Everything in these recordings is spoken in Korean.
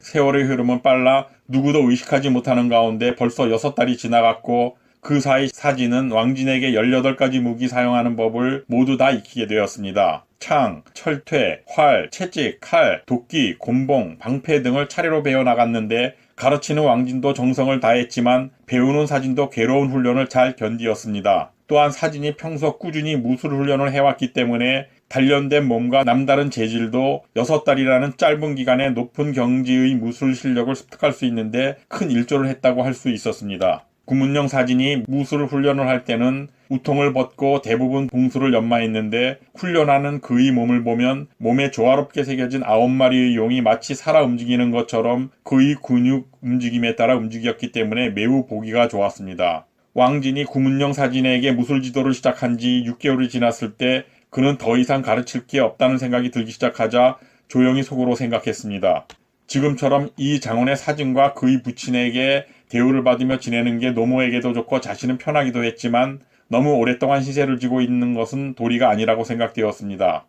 세월의 흐름은 빨라 누구도 의식하지 못하는 가운데 벌써 6달이 지나갔고 그 사이 사진은 왕진에게 18가지 무기 사용하는 법을 모두 다 익히게 되었습니다. 창, 철퇴, 활, 채찍, 칼, 도끼, 곤봉, 방패 등을 차례로 배워나갔는데 가르치는 왕진도 정성을 다했지만 배우는 사진도 괴로운 훈련을 잘 견디었습니다. 또한 사진이 평소 꾸준히 무술 훈련을 해왔기 때문에 단련된 몸과 남다른 재질도 6달이라는 짧은 기간에 높은 경지의 무술 실력을 습득할 수 있는데 큰 일조를 했다고 할 수 있었습니다. 구문영 사진이 무술 훈련을 할 때는 우통을 벗고 대부분 봉수를 연마했는데 훈련하는 그의 몸을 보면 몸에 조화롭게 새겨진 9마리의 용이 마치 살아 움직이는 것처럼 그의 근육 움직임에 따라 움직였기 때문에 매우 보기가 좋았습니다. 왕진이 구문영 사진에게 무술 지도를 시작한 지 6개월이 지났을 때 그는 더 이상 가르칠 게 없다는 생각이 들기 시작하자 조용히 속으로 생각했습니다. 지금처럼 이 장원의 사진과 그의 부친에게 대우를 받으며 지내는 게 노모에게도 좋고 자신은 편하기도 했지만 너무 오랫동안 시세를 지고 있는 것은 도리가 아니라고 생각되었습니다.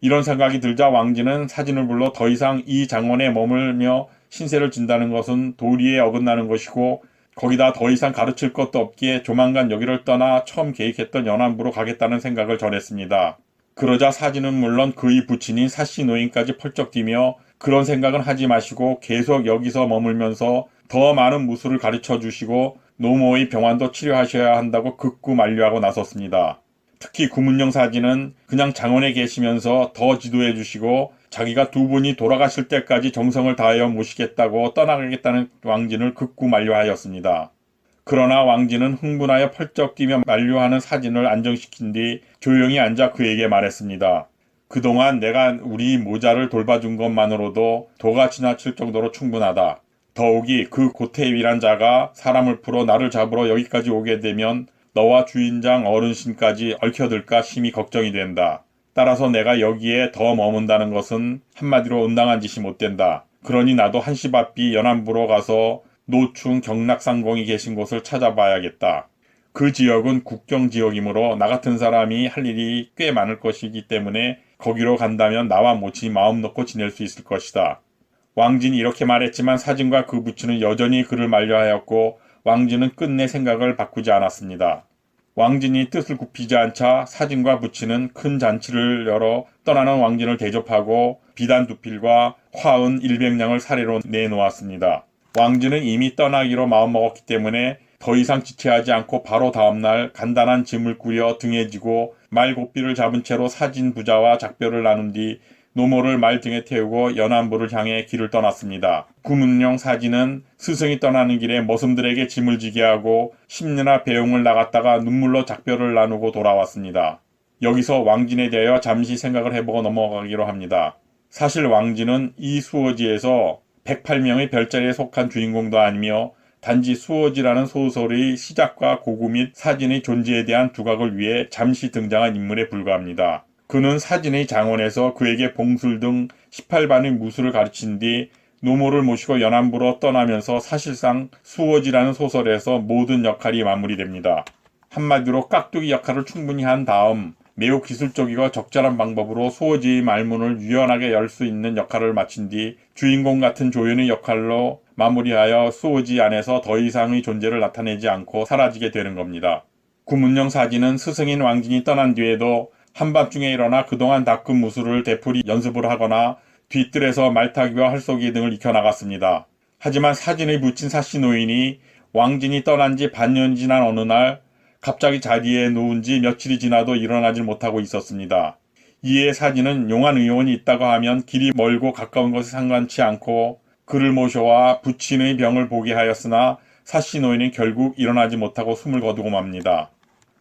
이런 생각이 들자 왕진은 사진을 불러 더 이상 이 장원에 머물며 신세를 진다는 것은 도리에 어긋나는 것이고 거기다 더 이상 가르칠 것도 없기에 조만간 여기를 떠나 처음 계획했던 연안부로 가겠다는 생각을 전했습니다. 그러자 사진은 물론 그의 부친인 사씨 노인까지 펄쩍 뛰며 그런 생각은 하지 마시고 계속 여기서 머물면서 더 많은 무술을 가르쳐 주시고 노모의 병환도 치료하셔야 한다고 극구 만류하고 나섰습니다. 특히 구문영 사진은 그냥 장원에 계시면서 더 지도해 주시고 자기가 두 분이 돌아가실 때까지 정성을 다하여 모시겠다고 떠나가겠다는 왕진을 극구 만류하였습니다. 그러나 왕진은 흥분하여 펄쩍 뛰며 만류하는 사진을 안정시킨 뒤 조용히 앉아 그에게 말했습니다. 그동안 내가 우리 모자를 돌봐준 것만으로도 도가 지나칠 정도로 충분하다. 더욱이 그 고태위란 자가 사람을 풀어 나를 잡으러 여기까지 오게 되면 너와 주인장 어른신까지 얽혀들까 심히 걱정이 된다. 따라서 내가 여기에 더 머문다는 것은 한마디로 온당한 짓이 못 된다. 그러니 나도 한시 앞이 연안부로 가서 노충 경락상공이 계신 곳을 찾아봐야겠다. 그 지역은 국경지역이므로 나 같은 사람이 할 일이 꽤 많을 것이기 때문에 거기로 간다면 나와 모치 마음 놓고 지낼 수 있을 것이다. 왕진이 이렇게 말했지만 사진과 그 부친은 여전히 그를 만류하였고 왕진은 끝내 생각을 바꾸지 않았습니다. 왕진이 뜻을 굽히지 않자 사진과 부친은 큰 잔치를 열어 떠나는 왕진을 대접하고 비단 2필과 화은 100냥을 사례로 내놓았습니다. 왕진은 이미 떠나기로 마음먹었기 때문에 더 이상 지체하지 않고 바로 다음날 간단한 짐을 꾸려 등에 지고 말고삐를 잡은 채로 사진 부자와 작별을 나눈 뒤 노모를 말 등에 태우고 연안부를 향해 길을 떠났습니다. 구문영 사진은 스승이 떠나는 길에 머슴들에게 짐을 지게 하고 심리나 배웅을 나갔다가 눈물로 작별을 나누고 돌아왔습니다. 여기서 왕진에 대하여 잠시 생각을 해보고 넘어가기로 합니다. 사실 왕진은 이 수호지에서 108명의 별자리에 속한 주인공도 아니며 단지 수호지라는 소설의 시작과 고구 및 사진의 존재에 대한 두각을 위해 잠시 등장한 인물에 불과합니다. 그는 사진의 장원에서 그에게 봉술 등 18반의 무술을 가르친 뒤 노모를 모시고 연안부로 떠나면서 사실상 수호지라는 소설에서 모든 역할이 마무리됩니다. 한마디로 깍두기 역할을 충분히 한 다음 매우 기술적이고 적절한 방법으로 수호지의 말문을 유연하게 열 수 있는 역할을 마친 뒤 주인공 같은 조연의 역할로 마무리하여 수호지 안에서 더 이상의 존재를 나타내지 않고 사라지게 되는 겁니다. 구문영 사진은 스승인 왕진이 떠난 뒤에도 한밤중에 일어나 그동안 닦은 무술을 되풀이 연습을 하거나 뒤뜰에서 말타기와 활쏘기 등을 익혀나갔습니다. 하지만 사진의 부친 사씨 노인이 왕진이 떠난 지 반년이 지난 어느 날 갑자기 자리에 누운 지 며칠이 지나도 일어나질 못하고 있었습니다. 이에 사진은 용한 의원이 있다고 하면 길이 멀고 가까운 것에 상관치 않고 그를 모셔와 부친의 병을 보게 하였으나 사씨 노인은 결국 일어나지 못하고 숨을 거두고 맙니다.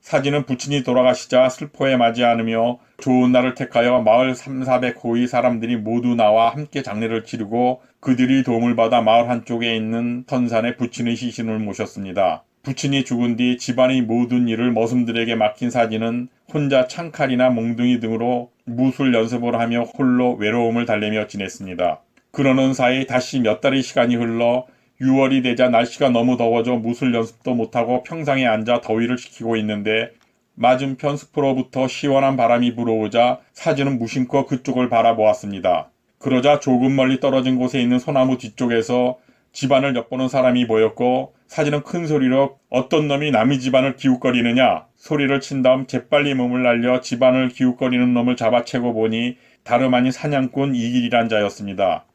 사진은 부친이 돌아가시자 슬퍼에 맞이 않으며 좋은 날을 택하여 마을 3,400호의 사람들이 모두 나와 함께 장례를 치르고 그들이 도움을 받아 마을 한쪽에 있는 선산에 부친의 시신을 모셨습니다. 부친이 죽은 뒤 집안의 모든 일을 머슴들에게 맡긴 사진은 혼자 창칼이나 몽둥이 등으로 무술 연습을 하며 홀로 외로움을 달래며 지냈습니다. 그러는 사이 다시 몇 달의 시간이 흘러 6월이 되자 날씨가 너무 더워져 무술 연습도 못하고 평상에 앉아 더위를 식히고 있는데 맞은편 숲으로부터 시원한 바람이 불어오자 사진은 무심코 그쪽을 바라보았습니다. 그러자 조금 멀리 떨어진 곳에 있는 소나무 뒤쪽에서 집안을 엿보는 사람이 보였고 사진은 큰 소리로 어떤 놈이 남의 집안을 기웃거리느냐 소리를 친 다음 재빨리 몸을 날려 집안을 기웃거리는 놈을 잡아채고 보니 다름 아닌 사냥꾼 이길이란 자였습니다.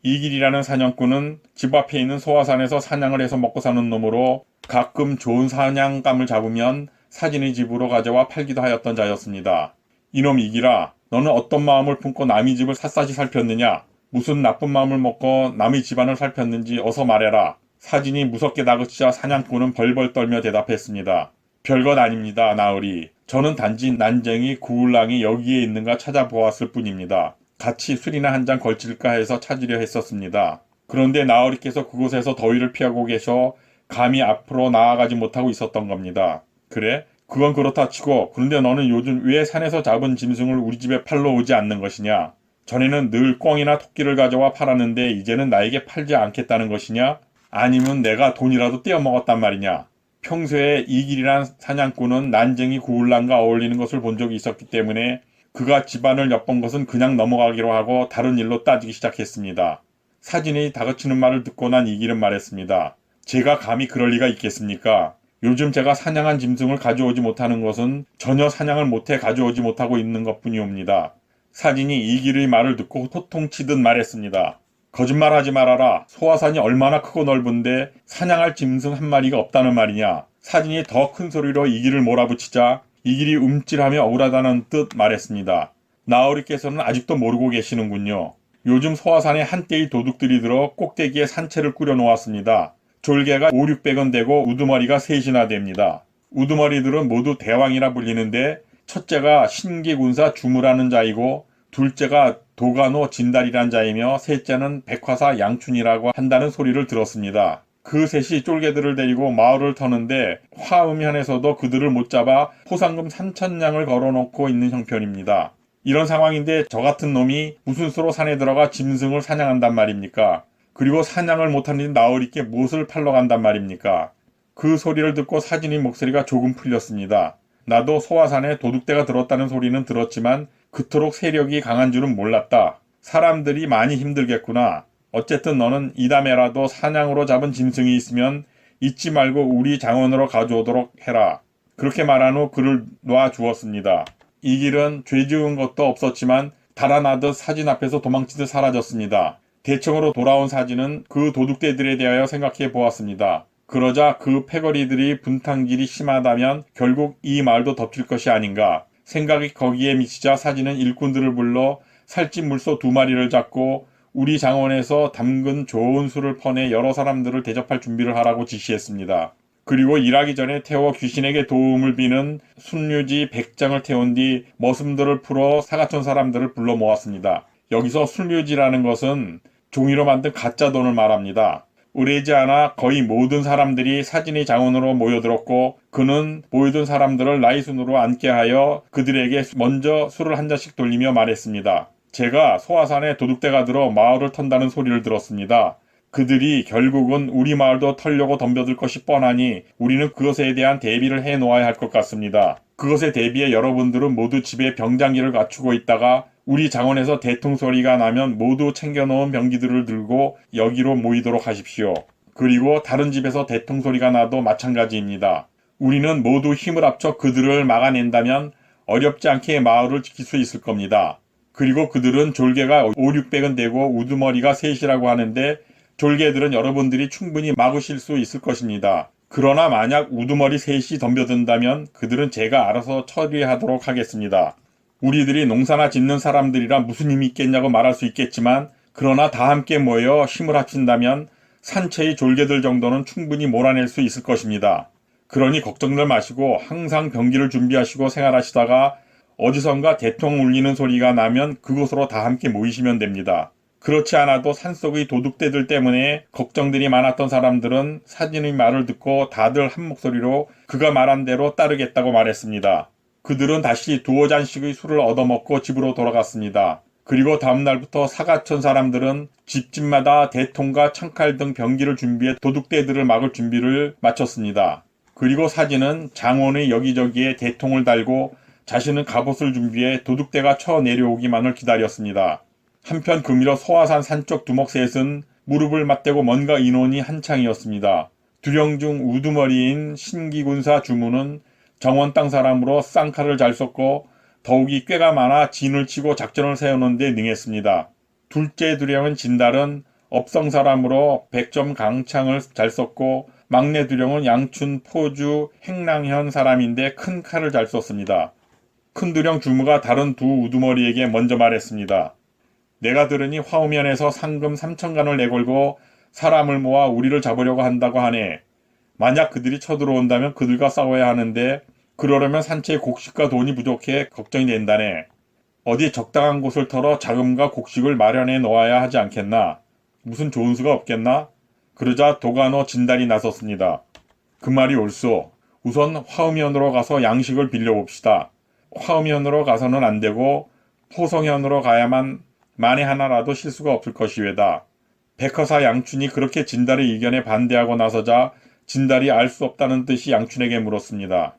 이길이라는 사냥꾼은 집 앞에 있는 소화산에서 사냥을 해서 먹고 사는 놈으로 가끔 좋은 사냥감을 잡으면 사진의 집으로 가져와 팔기도 하였던 자였습니다. 이놈 이길아, 너는 어떤 마음을 품고 남의 집을 샅샅이 살폈느냐? 무슨 나쁜 마음을 먹고 남의 집안을 살폈는지 어서 말해라. 사진이 무섭게 다그치자 사냥꾼은 벌벌 떨며 대답했습니다. 별것 아닙니다, 나으리. 저는 단지 난쟁이 구울랑이 여기에 있는가 찾아보았을 뿐입니다. 같이 술이나 한 잔 걸칠까 해서 찾으려 했었습니다. 그런데 나으리께서 그곳에서 더위를 피하고 계셔 감히 앞으로 나아가지 못하고 있었던 겁니다. 그래? 그건 그렇다 치고 그런데 너는 요즘 왜 산에서 잡은 짐승을 우리 집에 팔러 오지 않는 것이냐? 전에는 늘 꿩이나 토끼를 가져와 팔았는데 이제는 나에게 팔지 않겠다는 것이냐? 아니면 내가 돈이라도 떼어먹었단 말이냐? 평소에 이길이란 사냥꾼은 난쟁이 구울랑과 어울리는 것을 본 적이 있었기 때문에 그가 집안을 엿본 것은 그냥 넘어가기로 하고 다른 일로 따지기 시작했습니다. 사진이 다그치는 말을 듣고 난 이길은 말했습니다. 제가 감히 그럴 리가 있겠습니까? 요즘 제가 사냥한 짐승을 가져오지 못하는 것은 전혀 사냥을 못해 가져오지 못하고 있는 것뿐이옵니다. 사진이 이길의 말을 듣고 호통치듯 말했습니다. 거짓말하지 말아라. 소화산이 얼마나 크고 넓은데 사냥할 짐승 한 마리가 없다는 말이냐. 사진이 더 큰 소리로 이길을 몰아붙이자 이길이 움찔하며 억울하다는 뜻 말했습니다. 나으리께서는 아직도 모르고 계시는군요. 요즘 소화산에 한때의 도둑들이 들어 꼭대기에 산채를 꾸려 놓았습니다. 졸개가 5,600원 되고 우두머리가 셋이나 됩니다. 우두머리들은 모두 대왕이라 불리는데 첫째가 신기군사 주무라는 자이고 둘째가 도가노 진달이란 자이며 셋째는 백화사 양춘이라고 한다는 소리를 들었습니다. 그 셋이 쫄개들을 데리고 마을을 터는데 화음현에서도 그들을 못 잡아 포상금 3,000냥을 걸어놓고 있는 형편입니다. 이런 상황인데 저 같은 놈이 무슨 수로 산에 들어가 짐승을 사냥한단 말입니까? 그리고 사냥을 못하는 나으리께 무엇을 팔러 간단 말입니까? 그 소리를 듣고 사진의 목소리가 조금 풀렸습니다. 나도 소화산에 도둑대가 들었다는 소리는 들었지만 그토록 세력이 강한 줄은 몰랐다. 사람들이 많이 힘들겠구나. 어쨌든 너는 이담에라도 사냥으로 잡은 짐승이 있으면 잊지 말고 우리 장원으로 가져오도록 해라. 그렇게 말한 후 그를 놔주었습니다. 이 길은 죄 지은 것도 없었지만 달아나듯 사진 앞에서 도망치듯 사라졌습니다. 대청으로 돌아온 사진은 그 도둑대들에 대하여 생각해 보았습니다. 그러자 그 패거리들이 분탕질이 심하다면 결국 이 마을도 덮칠 것이 아닌가. 생각이 거기에 미치자 사진은 일꾼들을 불러 살찐 물소 2마리를 잡고 우리 장원에서 담근 좋은 술을 퍼내 여러 사람들을 대접할 준비를 하라고 지시했습니다. 그리고 일하기 전에 태워 귀신에게 도움을 비는 순류지 100장을 태운 뒤 머슴들을 풀어 사가촌 사람들을 불러 모았습니다. 여기서 순류지라는 것은 종이로 만든 가짜 돈을 말합니다. 오래지 않아 거의 모든 사람들이 사진의 장원으로 모여들었고 그는 모여든 사람들을 나이순으로 앉게 하여 그들에게 먼저 술을 한 잔씩 돌리며 말했습니다. 제가 소화산에 도둑대가 들어 마을을 턴다는 소리를 들었습니다. 그들이 결국은 우리 마을도 털려고 덤벼들 것이 뻔하니 우리는 그것에 대한 대비를 해놓아야 할 것 같습니다. 그것에 대비해 여러분들은 모두 집에 병장기를 갖추고 있다가 우리 장원에서 대통 소리가 나면 모두 챙겨놓은 병기들을 들고 여기로 모이도록 하십시오. 그리고 다른 집에서 대통 소리가 나도 마찬가지입니다. 우리는 모두 힘을 합쳐 그들을 막아낸다면 어렵지 않게 마을을 지킬 수 있을 겁니다. 그리고 그들은 졸개가 5,600원 되고 우두머리가 셋이라고 하는데 졸개들은 여러분들이 충분히 막으실 수 있을 것입니다. 그러나 만약 우두머리 셋이 덤벼든다면 그들은 제가 알아서 처리하도록 하겠습니다. 우리들이 농사나 짓는 사람들이라 무슨 힘이 있겠냐고 말할 수 있겠지만 그러나 다 함께 모여 힘을 합친다면 산채의 졸개들 정도는 충분히 몰아낼 수 있을 것입니다. 그러니 걱정들 마시고 항상 병기를 준비하시고 생활하시다가 어디선가 대통 울리는 소리가 나면 그곳으로 다 함께 모이시면 됩니다. 그렇지 않아도 산속의 도둑대들 때문에 걱정들이 많았던 사람들은 사진의 말을 듣고 다들 한 목소리로 그가 말한 대로 따르겠다고 말했습니다. 그들은 다시 2잔씩의 술을 얻어먹고 집으로 돌아갔습니다. 그리고 다음날부터 사가천 사람들은 집집마다 대통과 창칼 등 병기를 준비해 도둑대들을 막을 준비를 마쳤습니다. 그리고 사진은 장원의 여기저기에 대통을 달고 자신은 갑옷을 준비해 도둑대가 쳐 내려오기만을 기다렸습니다. 한편 금이로 소화산 산쪽 두목셋은 무릎을 맞대고 뭔가 인원이 한창이었습니다. 두령 중 우두머리인 신기군사 주무는 정원 땅 사람으로 쌍칼을 잘 썼고 더욱이 꾀가 많아 진을 치고 작전을 세우는 데 능했습니다. 둘째 두령은 진달은 업성 사람으로 백점 강창을 잘 썼고 막내 두령은 양춘, 포주, 행랑현 사람인데 큰 칼을 잘 썼습니다. 큰 두령 주무가 다른 두 우두머리에게 먼저 말했습니다. 내가 들으니 화우면에서 상금 3,000간을 내걸고 사람을 모아 우리를 잡으려고 한다고 하네. 만약 그들이 쳐들어온다면 그들과 싸워야 하는데 그러려면 산채의 곡식과 돈이 부족해 걱정이 된다네. 어디 적당한 곳을 털어 자금과 곡식을 마련해 놓아야 하지 않겠나? 무슨 좋은 수가 없겠나? 그러자 도가노 진달이 나섰습니다. 그 말이 옳소. 우선 화우면으로 가서 양식을 빌려봅시다. 화우면으로 가서는 안 되고 포성현으로 가야만 만에 하나라도 실수가 없을 것이외다. 백허사 양춘이 그렇게 진달의 의견에 반대하고 나서자 진달이 알 수 없다는 듯이 양춘에게 물었습니다.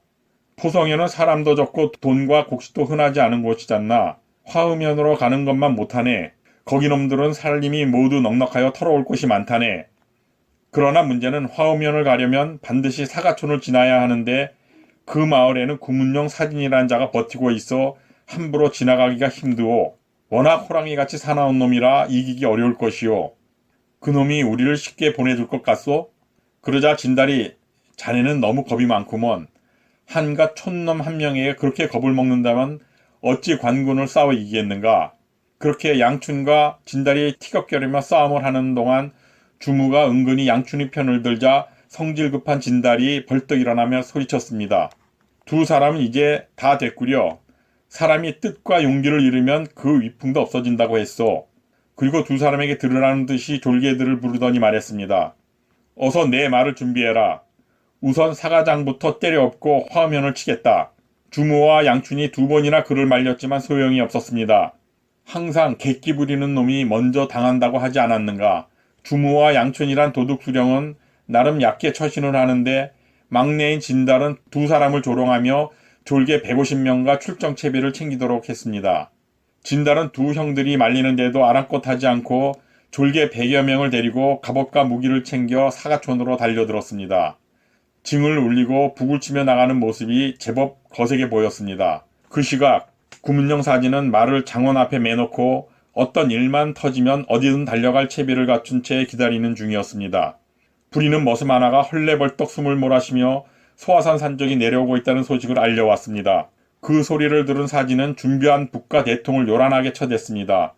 포성현은 사람도 적고 돈과 곡식도 흔하지 않은 곳이잖나. 화우면으로 가는 것만 못하네. 거기 놈들은 살림이 모두 넉넉하여 털어올 곳이 많다네. 그러나 문제는 화우면을 가려면 반드시 사가촌을 지나야 하는데 그 마을에는 구문용 사진이라는 자가 버티고 있어 함부로 지나가기가 힘드오. 워낙 호랑이같이 사나운 놈이라 이기기 어려울 것이오. 그놈이 우리를 쉽게 보내줄 것 같소? 그러자 진달이 자네는 너무 겁이 많구먼. 한갓 촌놈 한 명에게 그렇게 겁을 먹는다면 어찌 관군을 싸워 이기겠는가. 그렇게 양춘과 진달이 티격거리며 싸움을 하는 동안 주무가 은근히 양춘이 편을 들자 성질 급한 진달이 벌떡 일어나며 소리쳤습니다. 두 사람은 이제 다 됐구려. 사람이 뜻과 용기를 잃으면 그 위풍도 없어진다고 했소. 그리고 두 사람에게 들으라는 듯이 졸개들을 부르더니 말했습니다. 어서 내 말을 준비해라. 우선 사가장부터 때려엎고 화면을 치겠다. 주무와 양춘이 두 번이나 그를 말렸지만 소용이 없었습니다. 항상 객기 부리는 놈이 먼저 당한다고 하지 않았는가. 주무와 양춘이란 도둑수령은 나름 얕게 처신을 하는데 막내인 진달은 두 사람을 조롱하며 졸개 150명과 출정 채비를 챙기도록 했습니다. 진달은 두 형들이 말리는데도 아랑곳하지 않고 졸개 100여 명을 데리고 갑옷과 무기를 챙겨 사가촌으로 달려들었습니다. 징을 울리고 북을 치며 나가는 모습이 제법 거세게 보였습니다. 그 시각 구문영 사진은 말을 장원 앞에 매놓고 어떤 일만 터지면 어디든 달려갈 채비를 갖춘 채 기다리는 중이었습니다. 부리는 머슴 하나가 헐레벌떡 숨을 몰아쉬며 소화산 산적이 내려오고 있다는 소식을 알려왔습니다. 그 소리를 들은 사진은 준비한 북과 대통을 요란하게 쳐댔습니다.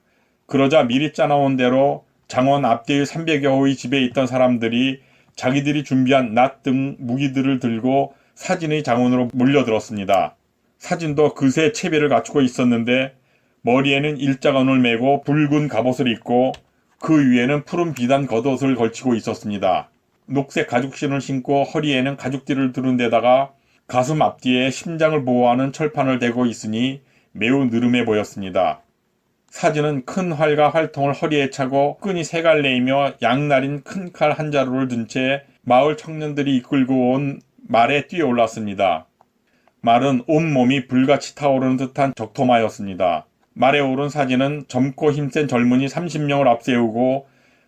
그러자 미리 짜놓은 대로 장원 앞뒤 300여 호의 집에 있던 사람들이 자기들이 준비한 낫 등 무기들을 들고 사진의 장원으로 몰려들었습니다. 사진도 그새 채비를 갖추고 있었는데 머리에는 일자건을 메고 붉은 갑옷을 입고 그 위에는 푸른 비단 겉옷을 걸치고 있었습니다. 녹색 가죽신을 신고 허리에는 가죽띠를 두른 데다가 가슴 앞뒤에 심장을 보호하는 철판을 대고 있으니 매우 느름해 보였습니다. 사진은 큰 활과 활통을 허리에 차고 끈이 세 갈래이며 양날인 큰 칼 한 자루를 든 채 마을 청년들이 이끌고 온 말에 뛰어올랐습니다. 말은 온몸이 불같이 타오르는 듯한 적토마였습니다. 말에 오른 사진은 젊고 힘센 젊은이 30명을 앞세우고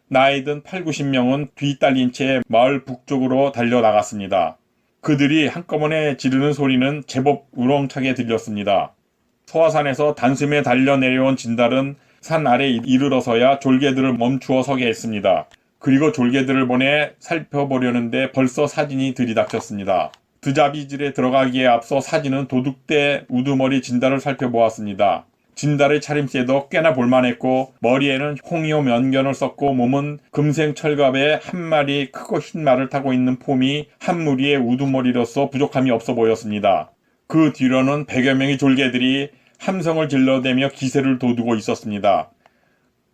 나이든 8, 90명은 뒤딸린 채 마을 북쪽으로 달려나갔습니다. 그들이 한꺼번에 지르는 소리는 제법 우렁차게 들렸습니다. 소화산에서 단숨에 달려 내려온 진달은 산 아래 이르러서야 졸개들을 멈추어 서게 했습니다. 그리고 졸개들을 보내 살펴보려는데 벌써 사진이 들이닥쳤습니다. 드자비질에 들어가기에 앞서 사진은 도둑대 우두머리 진달을 살펴보았습니다. 진달의 차림새도 꽤나 볼만했고 머리에는 홍이오 면견을 썼고 몸은 금생 철갑에 한 마리 크고 흰 말을 타고 있는 폼이 한 무리의 우두머리로서 부족함이 없어 보였습니다. 그 뒤로는 100여 명의 졸개들이 함성을 질러대며 기세를 돋우고 있었습니다.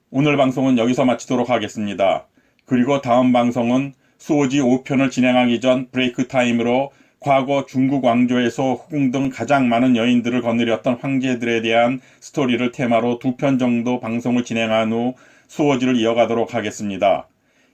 오늘 방송은 여기서 마치도록 하겠습니다. 그리고 다음 방송은 수오지 5편을 진행하기 전 브레이크 타임으로 과거 중국 왕조에서 후궁 등 가장 많은 여인들을 거느렸던 황제들에 대한 스토리를 테마로 2편 정도 방송을 진행한 후 수오지를 이어가도록 하겠습니다.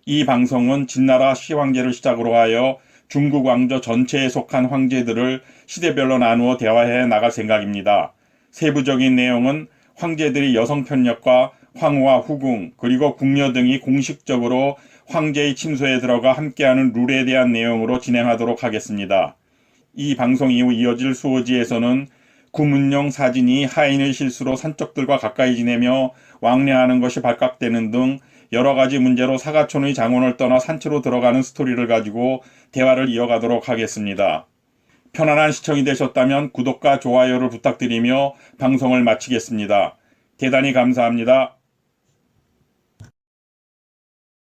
이 방송은 진나라 시황제를 시작으로 하여 중국 왕조 전체에 속한 황제들을 시대별로 나누어 대화해 나갈 생각입니다. 세부적인 내용은 황제들이 여성 편력과 황후와 후궁 그리고 궁녀 등이 공식적으로 황제의 침소에 들어가 함께하는 룰에 대한 내용으로 진행하도록 하겠습니다. 이 방송 이후 이어질 수호지에서는 구문용 사진이 하인의 실수로 산적들과 가까이 지내며 왕래하는 것이 발각되는 등 여러 가지 문제로 사가촌의 장원을 떠나 산채로 들어가는 스토리를 가지고 대화를 이어가도록 하겠습니다. 편안한 시청이 되셨다면 구독과 좋아요를 부탁드리며 방송을 마치겠습니다. 대단히 감사합니다.